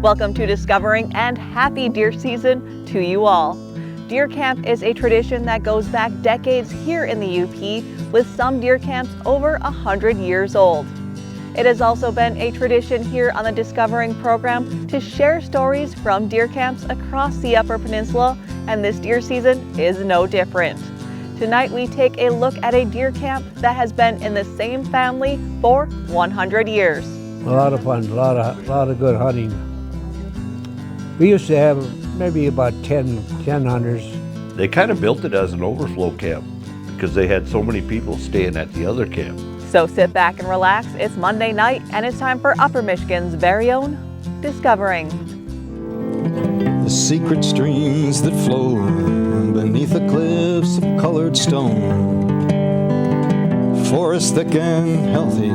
Welcome to Discovering and happy deer season to you all. Deer camp is a tradition that goes back decades here in the UP, with some deer camps over 100 years old. It has also been a tradition here on the Discovering program to share stories from deer camps across the Upper Peninsula, and this deer season is no different. Tonight we take a look at a deer camp that has been in the same family for 100 years. A lot of fun, a lot of good hunting. We used to have maybe about 10 hunters. They kind of built it as an overflow camp because they had so many people staying at the other camp. So sit back and relax. It's Monday night and it's time for Upper Michigan's very own Discovering. The secret streams that flow beneath the cliffs of colored stone. Forest thick and healthy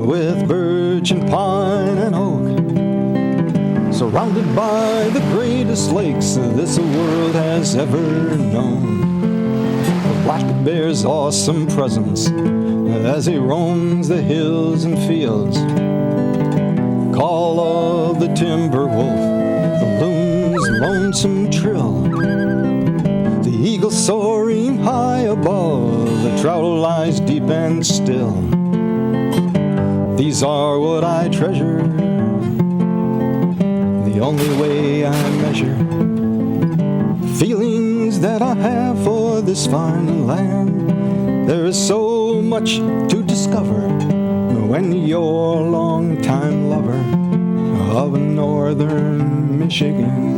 with birch and pine and oak. Surrounded by the greatest lakes this world has ever known. The black bear's awesome presence as he roams the hills and fields. Call of the timber wolf, the loon's lonesome trill. The eagle soaring high above, the trout lies deep and still. These are what I treasure, the only way I measure feelings that I have for this fine land. There is so much to discover when you're a long-time lover of northern Michigan.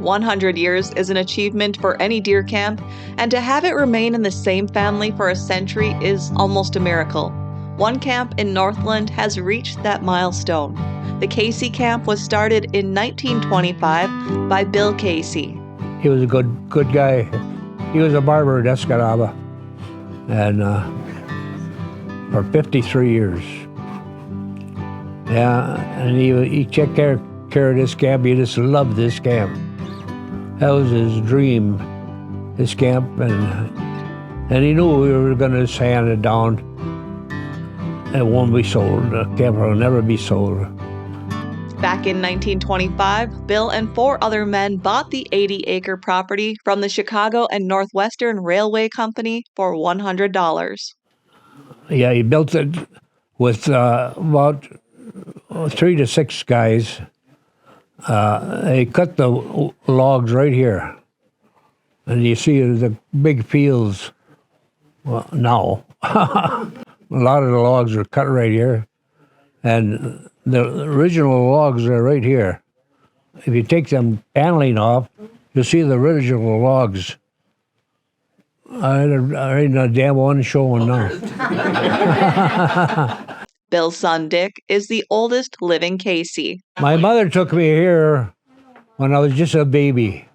100 years is an achievement for any deer camp, and to have it remain in the same family for a century is almost a miracle. One camp in Northland has reached that milestone. The Casey camp was started in 1925 by Bill Casey. He was a good guy. He was a barber at Escanaba, and for 53 years. Yeah, and he took care of this camp. He just loved this camp. That was his dream, this camp, and he knew we were going to hand it down. It won't be sold. The camp will never be sold. Back in 1925, Bill and 4 other men bought the 80-acre property from the Chicago and Northwestern Railway Company for $100. Yeah, he built it with about 3 to 6 guys. They cut the logs right here, and you see the big fields. Well, now a lot of the logs are cut right here, and the original logs are right here. If you take them paneling off, you'll see the original logs. I ain't a damn one showing now. Bill's son, Dick, is the oldest living Casey. My mother took me here when I was just a baby,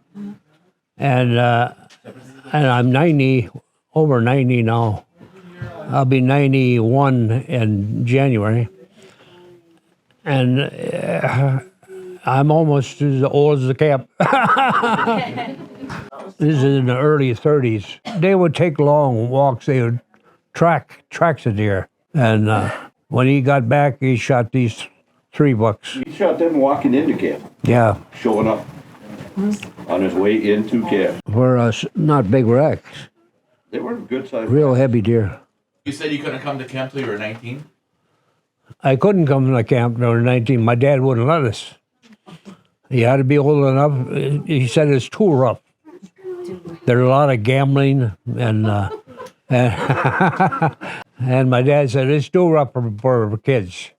and I'm 90, over 90 now. I'll be 91 in January, and I'm almost as old as the camp. This is in the early 30s. They would take long walks. They would tracks of deer, and when he got back, he shot these 3 bucks. He shot them walking into camp. Yeah. Showing up on his way into camp. For us, not big wrecks. They were good sized. Real heavy deer. You said you couldn't come to camp till you were 19? I couldn't come to the camp when I was 19. My dad wouldn't let us. He had to be old enough. He said it's too rough. There's a lot of gambling, and and my dad said it's too rough for kids.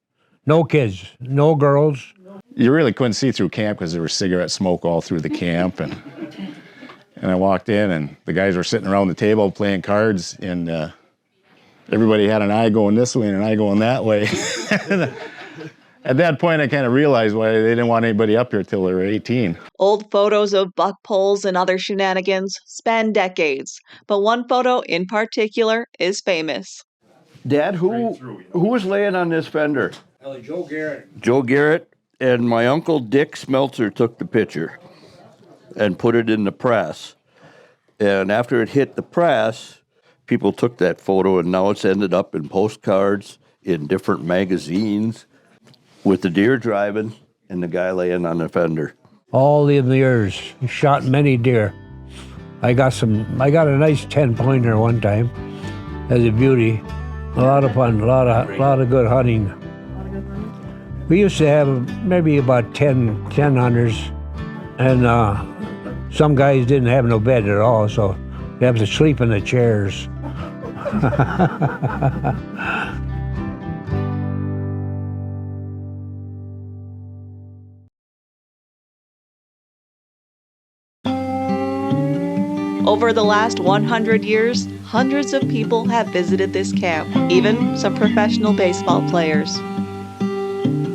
No kids, no girls. You really couldn't see through camp because there was cigarette smoke all through the camp, and I walked in, and the guys were sitting around the table playing cards, and everybody had an eye going this way and an eye going that way. At that point, I kind of realized why they didn't want anybody up here till they were 18. Old photos of buck poles and other shenanigans span decades, but one photo in particular is famous. Dad, who was laying on this fender? Joe Garrett. Joe Garrett and my uncle Dick Smeltzer took the picture. and put it in the press. And after it hit the press, people took that photo, and now it's ended up in postcards, in different magazines, with the deer driving and the guy laying on the fender. All the years, he shot many deer. I got a nice 10-pointer one time as a beauty. A lot of fun, a lot of good hunting. We used to have maybe about 10 hunters, and some guys didn't have no bed at all, so they have to sleep in the chairs. Over the last 100 years, hundreds of people have visited this camp, even some professional baseball players.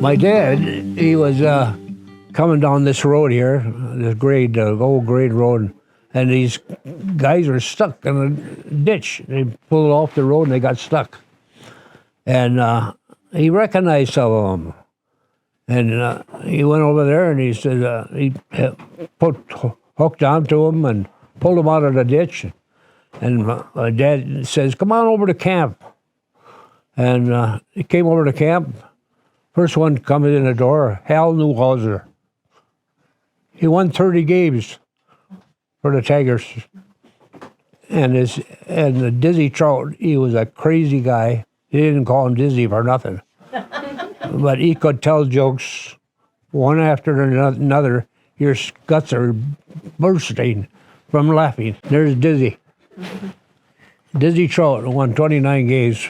My dad, he was coming down this road here, this old grade road, and these guys were stuck in a ditch. They pulled off the road and they got stuck. And he recognized some of them. And he went over there and he said, he hooked onto them and pulled them out of the ditch. And my dad says, come on over to camp. And he came over to camp. First one coming in the door, Hal Newhauser. He won 30 games for the Tigers. And the Dizzy Trout, he was a crazy guy. He didn't call him Dizzy for nothing. But he could tell jokes one after another. Your guts are bursting from laughing. There's Dizzy. Dizzy Trout won 29 games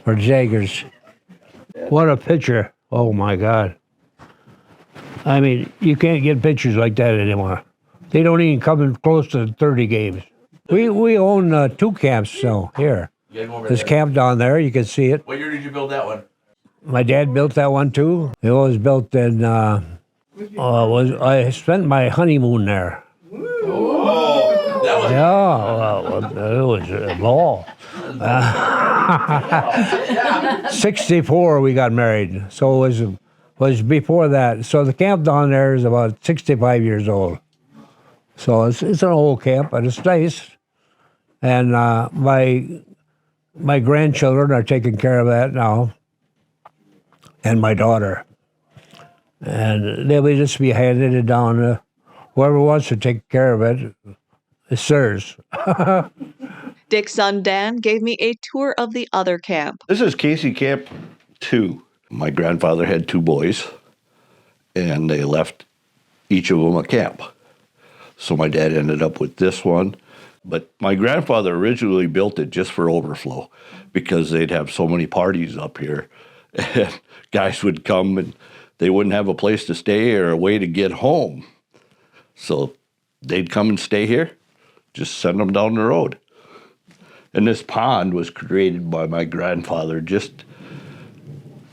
for Tigers. What a pitcher. Oh, my God. I mean, you can't get pitchers like that anymore. They don't even come in close to 30 games. We own 2 camps now here. This camp down there, you can see it. What year did you build that one? My dad built that one too. It was built in, I spent my honeymoon there. Oh, that was... Yeah, it was a ball. 64 we got married, so it was before that. So the camp down there is about 65 years old. So it's an old camp, but it's nice. And my grandchildren are taking care of that now, and my daughter. And they'll just be handing it down to whoever wants to take care of it. It's theirs. Dick's son Dan gave me a tour of the other camp. This is Casey Camp 2. My grandfather had 2 boys, and they left each of them a camp. So my dad ended up with this one. But my grandfather originally built it just for overflow because they'd have so many parties up here. And guys would come and they wouldn't have a place to stay or a way to get home. So they'd come and stay here, just send them down the road. And this pond was created by my grandfather just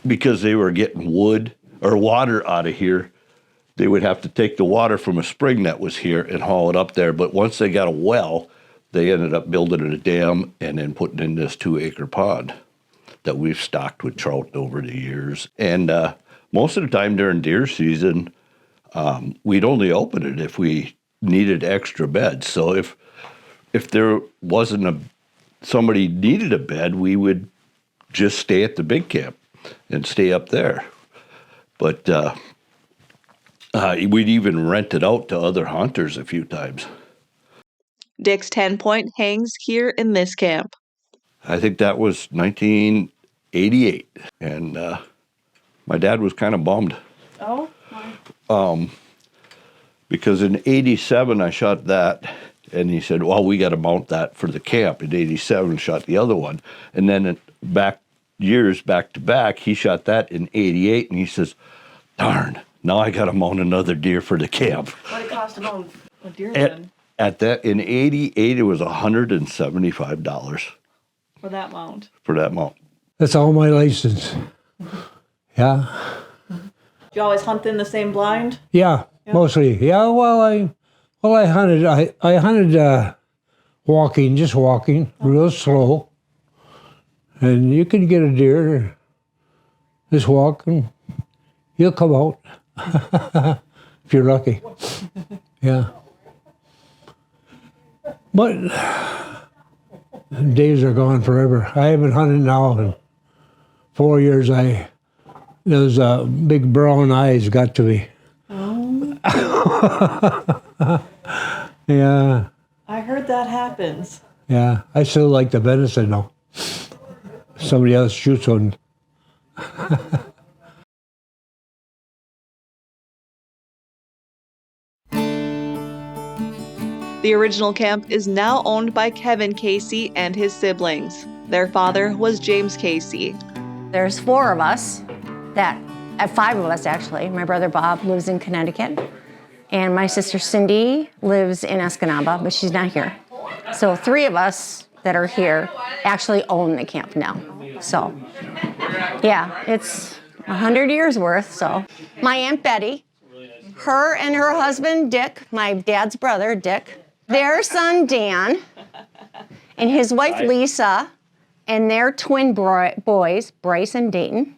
because they were getting wood or water out of here. They would have to take the water from a spring that was here and haul it up there. But once they got a well, they ended up building a dam and then putting in this 2-acre pond that we've stocked with trout over the years. And most of the time during deer season, we'd only open it if we needed extra beds. So if there wasn't somebody needed a bed, we would just stay at the big camp and stay up there. But we'd even rent it out to other hunters a few times. Dick's 10-point hangs here in this camp. I think that was 1988, and my dad was kind of bummed. Oh? Because in 87 I shot that, and he said, well, we got to mount that for the camp. In 87 shot the other one, and then years back to back, he shot that in 88, and he says, darn, now I got to mount another deer for the camp. What did it cost to mount a deer then? In 88, it was $175 For that mount? for that mount. That's all my license. Yeah. Do you always hunt in the same blind? Yeah, mostly. Yeah, well, I hunted. I hunted walking, just walking, real slow. And you can get a deer, just walk, and he'll come out if you're lucky. Yeah. But days are gone forever. I haven't hunted now in 4 years. Those big brown eyes got to me. Oh. Yeah, I heard that happens. yeah. I still like the venison though. Somebody else shoots one. The original camp is now owned by Kevin Casey and his siblings. Their father was James Casey. There's 4 of us, 5 of us actually. My brother Bob lives in Connecticut, and my sister Cindy lives in Escanaba, but she's not here. So 3 of us that are here actually own the camp now. So, yeah, it's 100 years worth, so. My Aunt Betty, her and her husband Dick, my dad's brother Dick, their son Dan, and his wife Lisa, and their twin boys, Bryce and Dayton.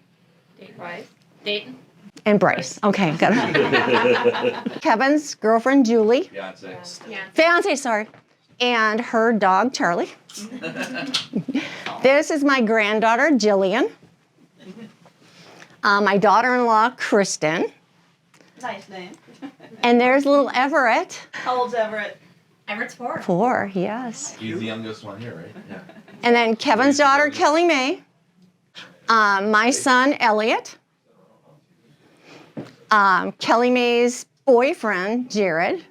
Dayton. And Bryce. Okay, got it. Kevin's girlfriend Julie. Fiance, sorry. And her dog Charlie. This is my granddaughter Jillian. My daughter-in-law Kristen. Nice name. And there's little Everett. How old's Everett? Everett's 4. 4, yes. He's the youngest one here, right? Yeah. And then Kevin's daughter Kelly May. My son Elliot. Kelly May's boyfriend Jared.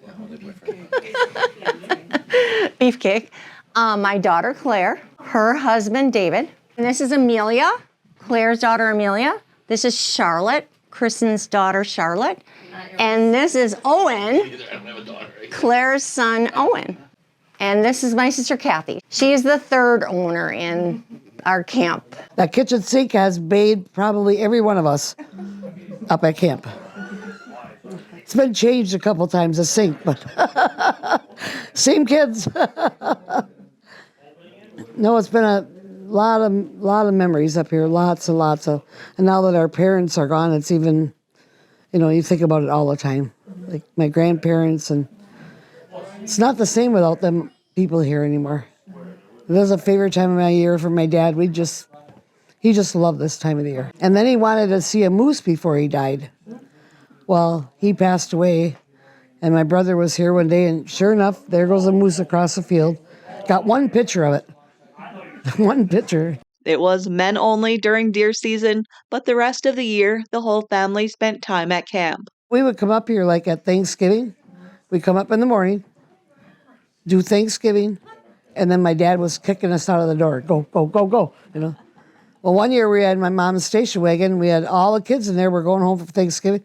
Beefcake. My daughter Claire. Her husband David. And this is Amelia, Claire's daughter Amelia. This is Charlotte, Kristen's daughter Charlotte. And this is Owen, Claire's son Owen. And this is my sister Kathy. She is the 3rd owner in our camp. That kitchen sink has bathed probably every one of us up at camp. It's been changed a couple times, the sink, but same kids. No, it's been a lot of memories up here, lots and lots of. And now that our parents are gone, it's even, you think about it all the time. Like my grandparents, and it's not the same without them people here anymore. It was a favorite time of my year for my dad. He just loved this time of the year. And then he wanted to see a moose before he died. Well, he passed away, and my brother was here one day, and sure enough, there goes a moose across the field. Got one picture of it. One picture. It was men only during deer season, but the rest of the year, the whole family spent time at camp. We would come up here like at Thanksgiving. We'd come up in the morning, do Thanksgiving, and then my dad was kicking us out of the door. Go, go, go, go, Well, one year we had my mom's station wagon. We had all the kids in there. We're going home for Thanksgiving.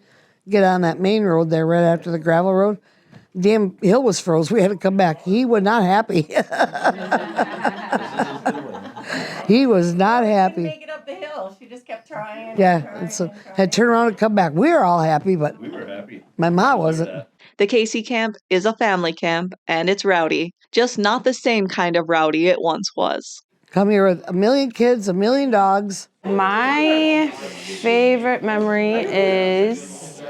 Get on that main road there right after the gravel road. Damn hill was froze. We had to come back. He was not happy. He was not happy. Make it up the hill. She just kept trying. Yeah, and so had to turn around and come back. We were all happy, but we were happy. My mom wasn't. The Casey camp is a family camp, and it's rowdy, just not the same kind of rowdy it once was. Come here with 1 million kids, 1 million dogs. My favorite memory is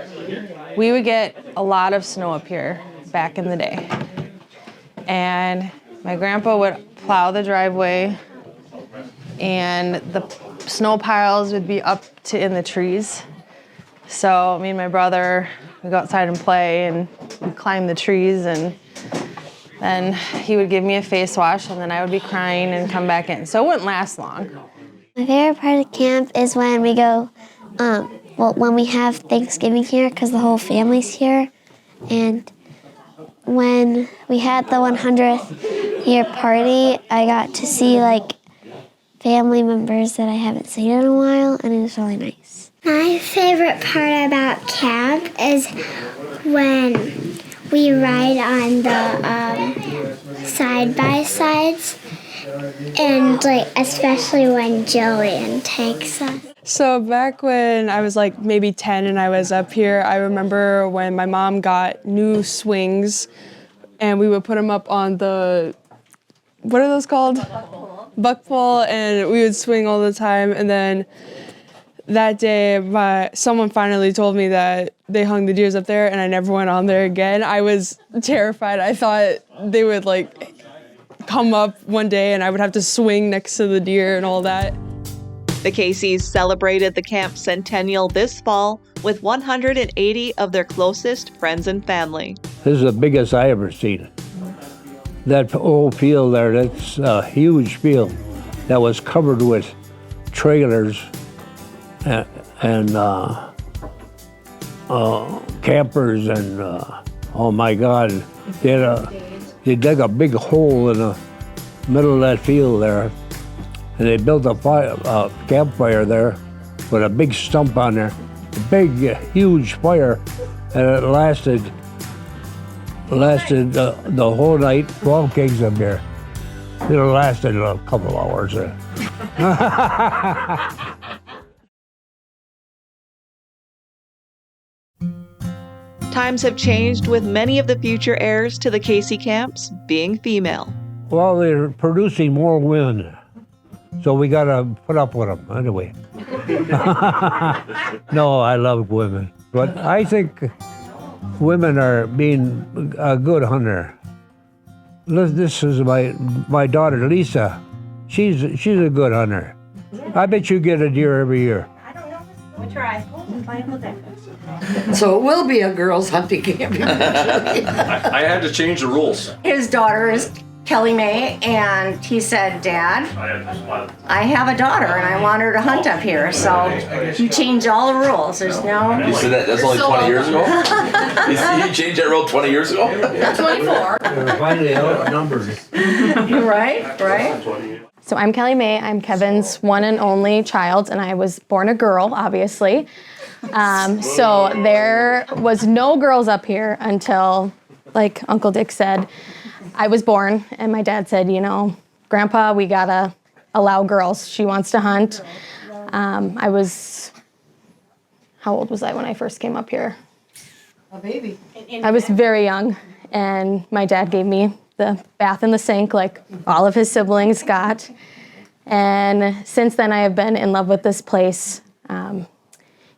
we would get a lot of snow up here back in the day. And my grandpa would plow the driveway, and the snow piles would be up to in the trees. So me and my brother would go outside and play, and we'd climb the trees, and then he would give me a face wash, and then I would be crying and come back in. So it wouldn't last long. My favorite part of camp is when we go, when we have Thanksgiving here, because the whole family's here. And when we had the 100th year party, I got to see family members that I haven't seen in a while, and it was really nice. My favorite part about camp is when we ride on the side-by-sides, and especially when Jillian takes us. So back when I was maybe 10 and I was up here, I remember when my mom got new swings, and we would put them up on the, what are those called? Buck pole, and we would swing all the time. And then that day, someone finally told me that they hung the deers up there, and I never went on there again. I was terrified. I thought they would come up one day and I would have to swing next to the deer and all that. The Caseys celebrated the camp centennial this fall with 180 of their closest friends and family. This is the biggest I ever seen. That old field there, that's a huge field that was covered with trailers and campers and oh my God, they dug a big hole in the middle of that field there, and they built a campfire there with a big stump on there, a big, huge fire, and it lasted the whole night. 12 kegs of beer. It lasted a couple hours. Times have changed with many of the future heirs to the Casey camps being female. Well, they're producing more women, so we gotta put up with them anyway. No, I love women, but I think women are being a good hunter. This is my daughter Lisa. She's a good hunter. I bet you get a deer every year. I don't know. We'll try. So it will be a girls' hunting camp eventually. I had to change the rules. His daughter is Kelly May, and he said, Dad, I have a daughter and I want her to hunt up here. So you changed all the rules. There's no... You said that's only 20 years ago? You changed that rule 20 years ago? 24. Finally outnumbered. Right. So I'm Kelly May. I'm Kevin's one and only child, and I was born a girl, obviously. So there was no girls up here until, like Uncle Dick said, I was born, and my dad said, Grandpa, we gotta allow girls. She wants to hunt. How old was I when I first came up here? A baby. I was very young, and my dad gave me the bath in the sink like all of his siblings got. And since then, I have been in love with this place.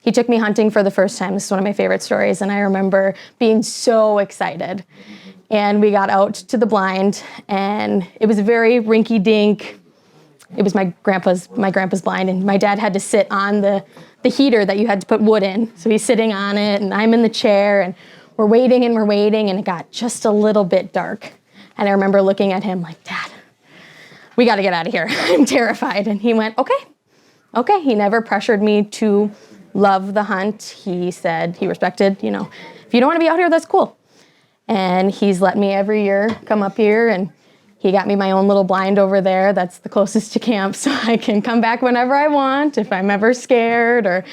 He took me hunting for the first time. This is one of my favorite stories, and I remember being so excited. And we got out to the blind, and it was very rinky-dink. It was my grandpa's blind, and my dad had to sit on the heater that you had to put wood in. So he's sitting on it, and I'm in the chair, and we're waiting, and it got just a little bit dark. And I remember looking at him like, Dad, we got to get out of here. I'm terrified. And he went, okay. He never pressured me to love the hunt. He said he respected, if you don't want to be out here, that's cool. And he's let me every year come up here, and he got me my own little blind over there that's the closest to camp, so I can come back whenever I want if I'm ever scared or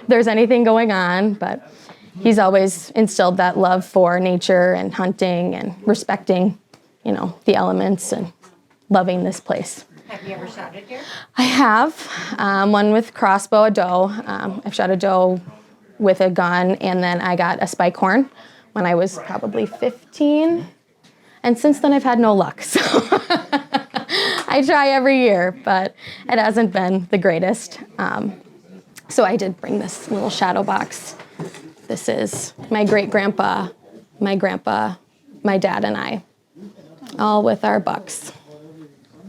there's anything going on. But he's always instilled that love for nature and hunting and respecting, the elements and loving this place. Have you ever shot a deer? I have. One with crossbow, a doe. I've shot a doe with a gun, and then I got a spike horn when I was probably 15. And since then, I've had no luck. So I try every year, but it hasn't been the greatest. So I did bring this little shadow box. This is my great-grandpa, my grandpa, my dad, and I, all with our bucks.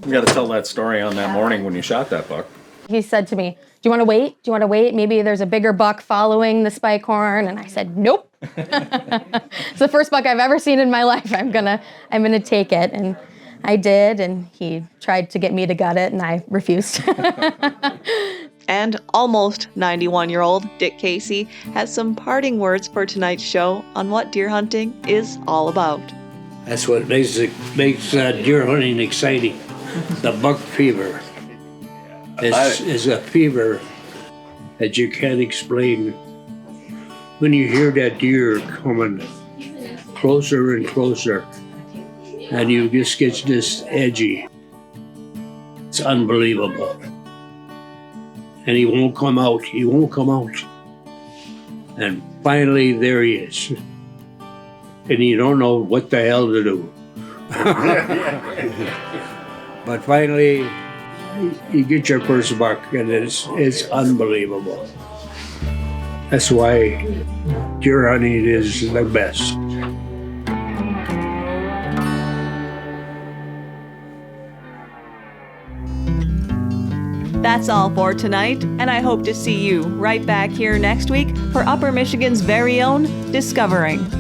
You got to tell that story on that morning when you shot that buck. He said to me, do you want to wait? Do you want to wait? Maybe there's a bigger buck following the spike horn. And I said, nope. It's the first buck I've ever seen in my life. I'm gonna take it. And I did, and he tried to get me to gut it, and I refused. And almost 91-year-old Dick Casey has some parting words for tonight's show on what deer hunting is all about. That's what makes deer hunting exciting. The buck fever. It's a fever that you can't explain. When you hear that deer coming closer and closer, and you just get this edgy, it's unbelievable. And he won't come out. And finally, there he is. And you don't know what the hell to do. But finally, you get your first buck, and it's unbelievable. That's why deer hunting is the best. That's all for tonight, and I hope to see you right back here next week for Upper Michigan's very own Discovering.